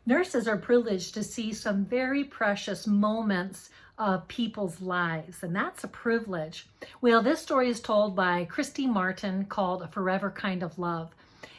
Nurses are privileged to see some very precious moments of people's lives, and that's a privilege. Well, this story is told by Christy Martin called A Forever Kind of Love.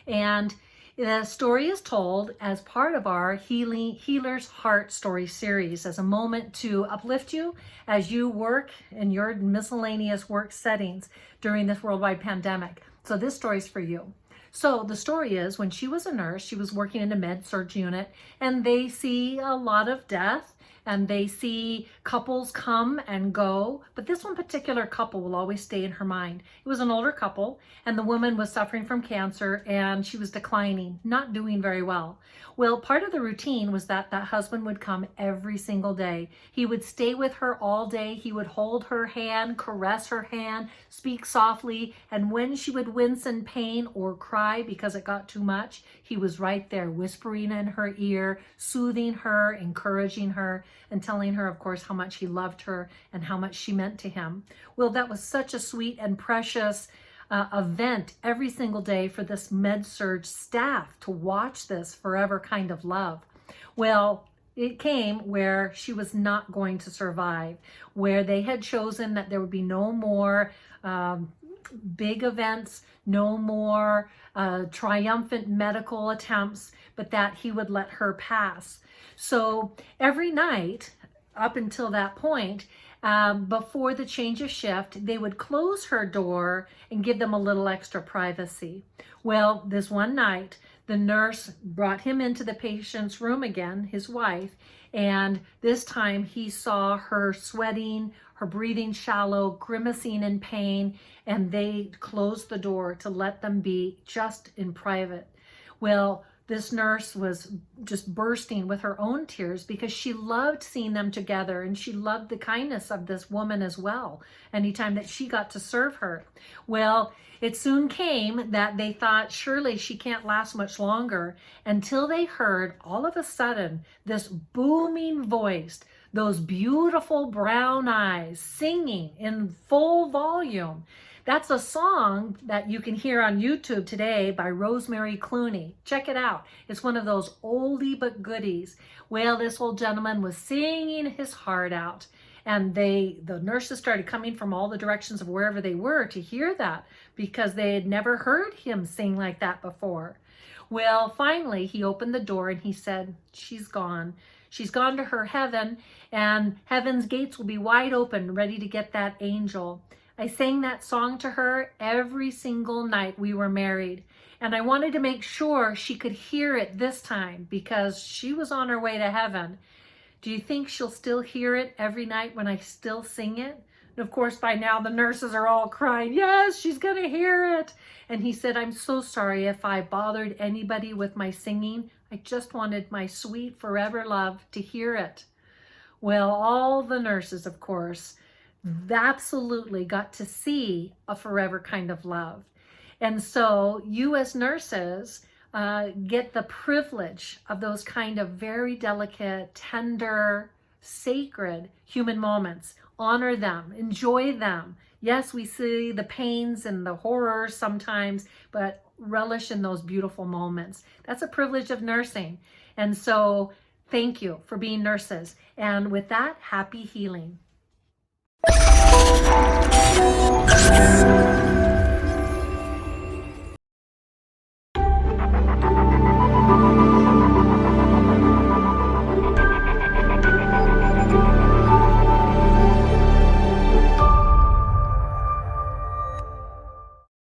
And the story is told as part of our Healer's Heart Story series as a moment to uplift you as you work in your miscellaneous work settings during this worldwide pandemic. So this story is for you. So the story is, when she was a nurse, she was working in a med-surg unit, and they see a lot of death, and they see couples come and go, but this one particular couple will always stay in her mind. It was an older couple, and the woman was suffering from cancer, and she was declining, not doing very well. Well, part of the routine was that that husband would come every single day. He would stay with her all day. He would hold her hand, caress her hand, speak softly, and when she would wince in pain or cry because it got too much, he was right there whispering in her ear, soothing her, encouraging her, and telling her, of course, how much he loved her and how much she meant to him. Well, that was such a sweet and precious event every single day for this med-surg staff to watch this forever kind of love. Well, it came where she was not going to survive, where they had chosen that there would be no more big events, no more triumphant medical attempts, but that he would let her pass. So every night up until that point, before the change of shift, they would close her door and give them a little extra privacy. Well, this one night, the nurse brought him into the patient's room again, his wife, and this time he saw her sweating, her breathing shallow, grimacing in pain, and they closed the door to let them be just in private. Well, this nurse was just bursting with her own tears because she loved seeing them together, and she loved the kindness of this woman as well, anytime that she got to serve her. Well, it soon came that they thought, surely she can't last much longer, until they heard all of a sudden this booming voice, those beautiful brown eyes singing in full volume. That's a song that you can hear on YouTube today by Rosemary Clooney. Check it out. It's one of those oldie but goodies. Well, this old gentleman was singing his heart out, and the nurses started coming from all the directions of wherever they were to hear that, because they had never heard him sing like that before. Well, finally, he opened the door and he said, she's gone. She's gone to her heaven, and heaven's gates will be wide open, ready to get that angel. I sang that song to her every single night we were married, and I wanted to make sure she could hear it this time because she was on her way to heaven. Do you think she'll still hear it every night when I still sing it? And of course, by now the nurses are all crying, yes, she's going to hear it. And he said, I'm so sorry if I bothered anybody with my singing. I just wanted my sweet forever love to hear it. Well, all the nurses, of course, absolutely got to see a forever kind of love. And so you as nurses get the privilege of those kind of very delicate, tender, sacred human moments. Honor them, enjoy them. Yes, we see the pains and the horrors sometimes, but relish in those beautiful moments. That's a privilege of nursing. And so thank you for being nurses. And with that, happy healing.